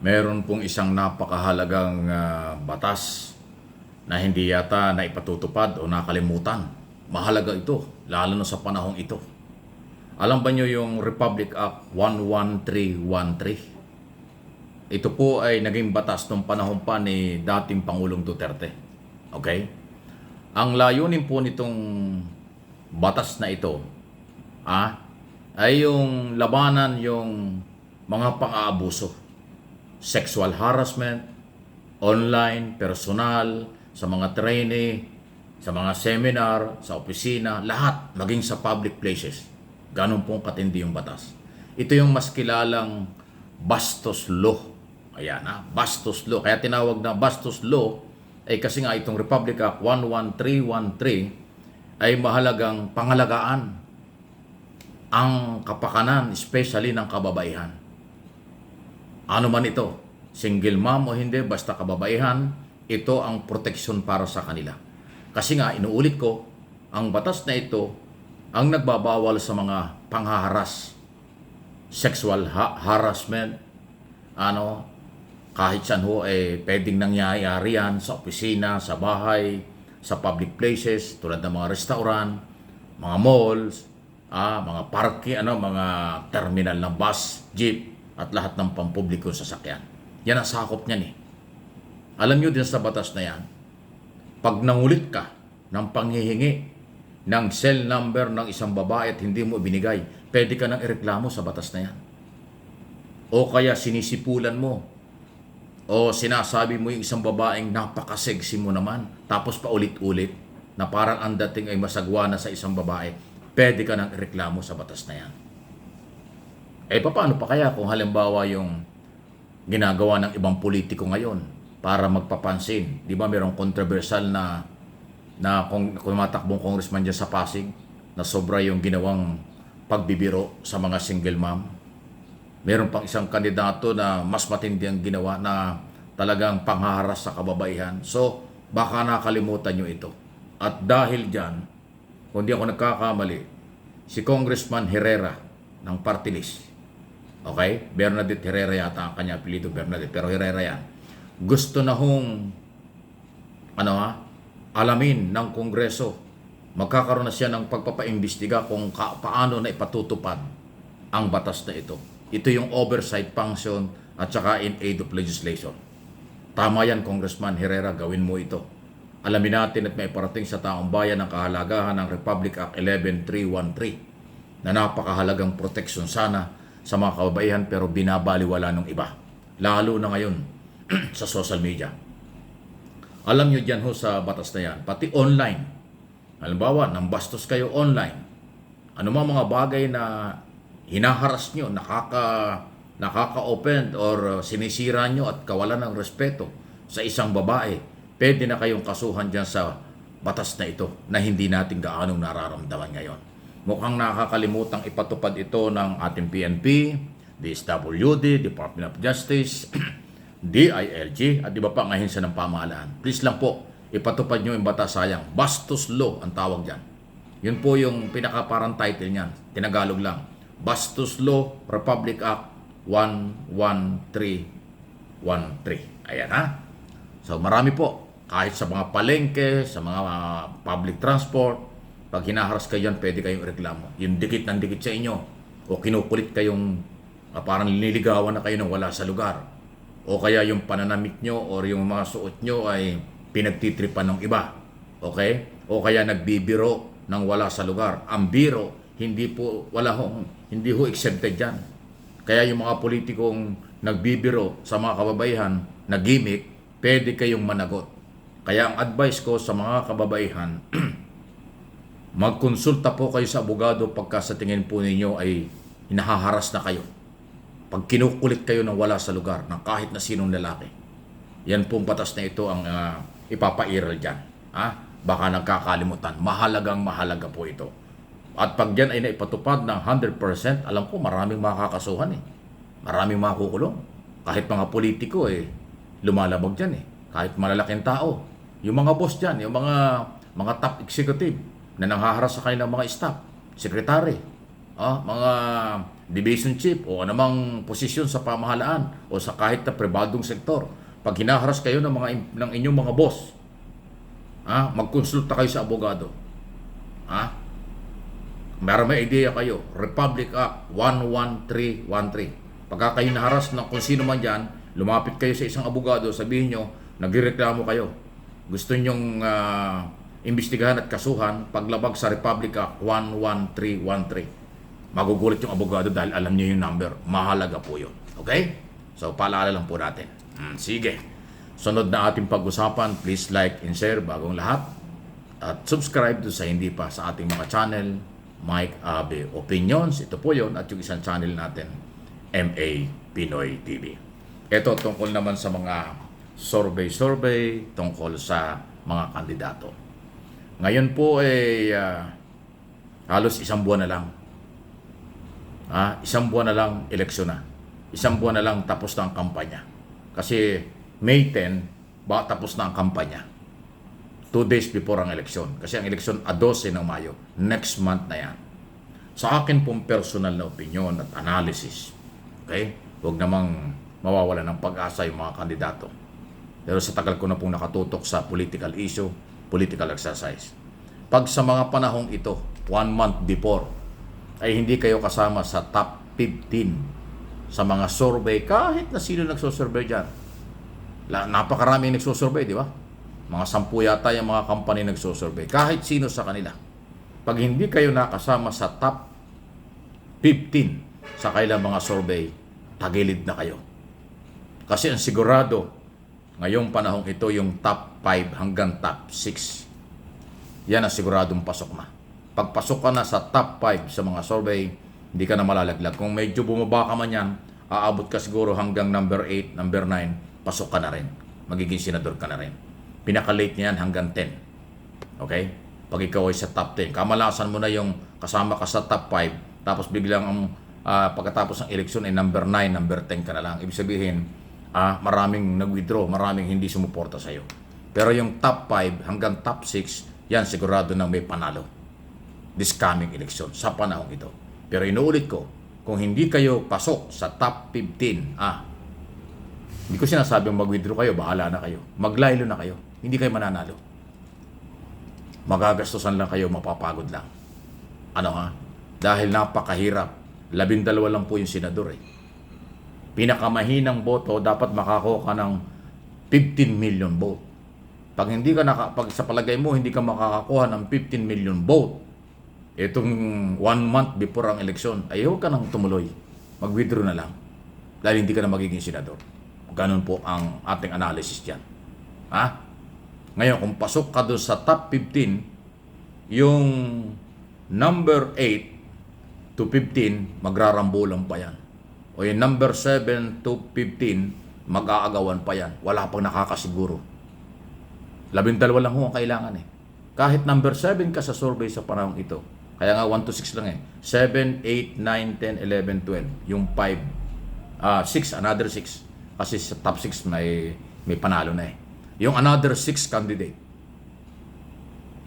Meron pong isang napakahalagang batas na hindi yata naipatutupad o nakalimutan. Mahalaga ito, lalo na sa panahong ito. Alam ba nyo yung Republic Act 11313? Ito po ay naging batas nung panahon pa ni dating Pangulong Duterte. Okay? Ang layunin po nitong batas na ito ay yung labanan yung mga pang-aabuso, sexual harassment, online, personal, sa mga trainee, sa mga seminar, sa opisina, lahat, maging sa public places. Ganun pong katindi yung batas. Ito yung mas kilalang Bastos Law. Ayan Bastos Law. Kaya tinawag na Bastos Law ay kasi nga itong Republic Act 11313 ay mahalagang pangalagaan ang kapakanan, especially ng kababaihan. Ano man ito, single mom o hindi, basta kababaihan, ito ang proteksyon para sa kanila. Kasi nga, inuulit ko, ang batas na ito ang nagbabawal sa mga panghaharas, sexual harassment, kahit saan ho pwedeng nangyayari yan, sa opisina, sa bahay, sa public places, tulad ng mga restaurant, mga malls, mga parking, mga terminal ng bus, jeep, at lahat ng pampublikong sasakyan. Yan ang sakop niyan eh. Alam nyo din sa batas na yan, pag nangulit ka ng panghihingi ng cell number ng isang babae at hindi mo ibinigay, pwede ka nang ireklamo sa batas na yan. O kaya sinisipulan mo, o sinasabi mo yung isang babaeng napakasexy mo naman, tapos paulit-ulit na parang ang dating ay masagwa na sa isang babae, pwede ka nang ireklamo sa batas na yan. Paano pa kaya kung halimbawa yung ginagawa ng ibang politiko ngayon para magpapansin? Di ba mayroong controversial na kung matakbong congressman dyan sa Pasig na sobra yung ginawang pagbibiro sa mga single mom? Meron pang isang kandidato na mas matindi ang ginawa na talagang panghaharas sa kababaihan. So, baka nakalimutan nyo ito. At dahil dyan, kung di ako nagkakamali, si Congressman Herrera ng Party List, okay? Bernadette Herrera yata ang kanya apelido, Bernadette, pero Herrera yan. Gusto na hong alamin ng Kongreso. Magkakaroon na siya ng pagpapaimbestiga kung paano na ipatutupad ang batas na ito. Ito yung oversight function at saka in aid of legislation. Tama yan, Congressman Herrera, gawin mo ito. Alamin natin at may parating sa taong bayan ang kahalagahan ng Republic Act 11313 na napakahalagang proteksyon sana sa mga kababaihan pero binabaliwala ng iba. Lalo na ngayon sa social media. Alam nyo dyan ho sa batas na yan, pati online. Halimbawa, nang bastos kayo online. Ano mga bagay na hinaharas nyo, nakaka-offend or sinisira nyo at kawalan ng respeto sa isang babae, pwede na kayong kasuhan dyan sa batas na ito na hindi natin gaanong nararamdaman ngayon. Mukhang nakakalimutang ipatupad ito ng ating PNP, DSWD, Department of Justice, DILG, at iba pa ang ahensya ng pamahalaan. Please lang po, ipatupad nyo yung batas, sayang. Bastos Law ang tawag dyan. Yun po yung pinakaparang title niyan. Tinagalog lang. Bastos Law, Republic Act 11313. Ayan So marami po. Kahit sa mga palengke, sa mga public transport, pag hinaharas kayo yan, pwede kayong reklamo. Yung dikit ng dikit sa inyo, o kinukulit kayong parang nililigawan na kayo nang wala sa lugar. O kaya yung pananamit nyo or yung mga suot nyo ay pinagtitripan ng iba. Okay? O kaya nagbibiro nang wala sa lugar. Ang biro, hindi ho exempted dyan. Kaya yung mga politikong nagbibiro sa mga kababaihan na gimmick, pwede kayong managot. Kaya ang advice ko sa mga kababaihan, magkonsulta po kayo sa abogado pagka sa tingin po ninyo ay hinaharas na kayo. Pag kinukulit kayo ng wala sa lugar ng kahit na sinong lalaki. Yan pong batas na ito ang ipapairal dyan. Baka nagkakalimutan. Mahalaga po ito. At pag yan ay naipatupad ng 100%, alam ko maraming makakasuhan Maraming makukulong. Kahit mga politiko lumalabag dyan Kahit malalaking tao. Yung mga boss dyan, yung mga top executive na nanghaharas sa kanilang mga staff, secretary, mga division chief o anumang posisyon sa pamahalaan o sa kahit na pribadong sektor. Pag hinaharas kayo ng inyong mga boss, magkonsulta kayo sa abogado. May idea kayo, Republic Act 11313. Pagka kayo naharas ng kung sino man dyan, lumapit kayo sa isang abogado, sabihin nyo, nagreklamo kayo. Gusto nyong imbestigahan at kasuhan paglabag sa Republic Act 11313. Magugulat yung abogado dahil alam niyo yung number. Mahalaga po yun. Okay? So, paalala lang po natin. Sige. Sunod na ating pag-usapan, please like and share bagong lahat. At subscribe sa hindi pa sa ating mga channel, Mike Abe Opinions. Ito po yun. At yung isang channel natin, MA Pinoy TV. Ito tungkol naman sa mga survey tungkol sa mga kandidato. Ngayon po halos isang buwan na lang. Isang buwan na lang eleksyon na. Isang buwan na lang tapos na ang kampanya. Kasi May 10, tapos na ang kampanya. 2 days before ang eleksyon. Kasi ang eleksyon 12 ng Mayo. Next month na yan. Sa akin pong personal na opinion at analysis. Okay? Huwag namang mawawala ng pag-asa yung mga kandidato. Pero sa tagal ko na pong nakatutok sa political issue, political exercise. Pag sa mga panahong ito, 1 month before, ay hindi kayo kasama sa top 15 sa mga survey, kahit na sino nagsosurvey dyan. Napakaraming nagsosurvey, di ba? Mga 10 yata yung mga company nagsosurvey. Kahit sino sa kanila. Pag hindi kayo nakasama sa top 15 sa kailang mga survey, tagilid na kayo. Kasi ang sigurado, ngayong panahong ito, yung top 5 hanggang top 6. Yan ang siguradong pasok na. Pagpasok ka na sa top 5 sa mga survey, hindi ka na malalaglag. Kung medyo bumaba ka man yan, aabot ka siguro hanggang number 8, number 9, pasok ka na rin. Magiging senador ka na rin. Pinaka-late niyan hanggang 10. Okay? Pag ikaw ay sa top 10, kamalasan mo na yung kasama ka sa top 5, tapos biglang pagkatapos ng eleksyon ay number 9, number 10 ka na lang. Ibig sabihin, maraming nag-withdraw, maraming hindi sumuporta sa'yo. Pero yung top 5 hanggang top 6, yan sigurado na may panalo. This coming election, sa panahong ito. Pero inuulit ko, kung hindi kayo pasok sa top 15, hindi ko sinasabing mag-withdraw kayo, bahala na kayo. Maglaylo na kayo, hindi kayo mananalo. Magagastusan lang kayo, mapapagod lang. Dahil napakahirap. 12 lang po yung senador Pinakamahinang boto, dapat makakuha ka ng 15 million vote. Pag sa palagay mo, hindi ka makakakuha ng 15 million vote, itong 1 month before ang eleksyon, huwag ka nang tumuloy. Mag-withdraw na lang. Dahil hindi ka na magiging senador. Ganun po ang ating analysis dyan. Ngayon, kung pasok ka doon sa top 15, yung number 8 to 15, magrarambulan pa yan. O yung number 7 to 15, mag-aagawan pa yan. Wala pang nakakasiguro. 12 lang ho ang kailangan Kahit number 7 ka sa survey sa panahong ito, kaya nga 1 to 6 lang 7, 8, 9, 10, 11, 12. Yung 5, 6, another 6. Kasi sa top 6 may panalo na Yung another 6 candidate,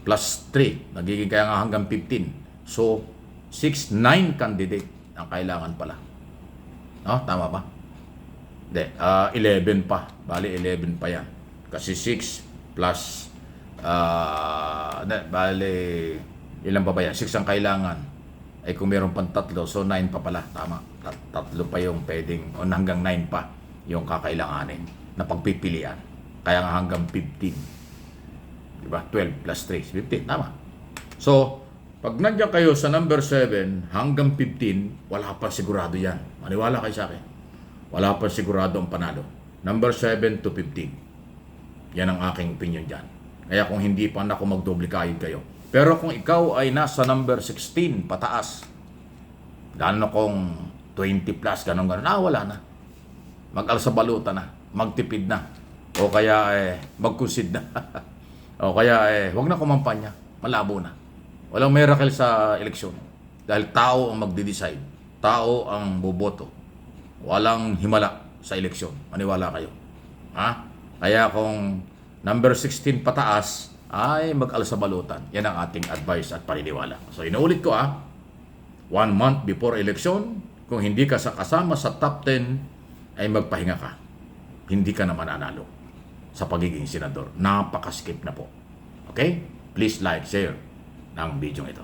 plus 3, nagiging kaya nga hanggang 15. So, 6, 9 candidate ang kailangan pala. Tama ba? Hindi, 11 pa. Bali, 11 pa yan. Kasi 6 plus, bali, ilan pa ba yan? 6 ang kailangan. Ay kung meron pang 3, so 9 pa pala. Tama. 3 pa yung pwedeng, o hanggang 9 pa yung kakailanganin na pagpipilian. Kaya nga hanggang 15. Diba? 12 plus 3, 15. Tama. So, pag nandiyan kayo sa number 7 hanggang 15, wala pa sigurado yan. Maniwala kayo sa akin. Wala pa sigurado ang panalo. Number 7 to 15. Yan ang aking opinion dyan. Kaya kung hindi pa na magdoble kayod kayo. Pero kung ikaw ay nasa number 16 pataas, lalo kung 20 plus, ganun, wala na. Mag-alsa baluta na. Magtipid na. O kaya mag-concede na. O kaya wag na kumampanya. Malabo na. Walang miracle sa eleksyon. Dahil tao ang magde-decide. Tao ang boboto. Walang himala sa eleksyon. Maniwala kayo. Kaya kung number 16 pataas, ay mag-alsa balutan. Yan ang ating advice at paniniwala. So inuulit ko 1 month before election, kung hindi ka kasama sa top 10, ay magpahinga ka. Hindi ka na mananalo sa pagiging senador. Napaka-skip na po. Okay? Please like, share ng video ito.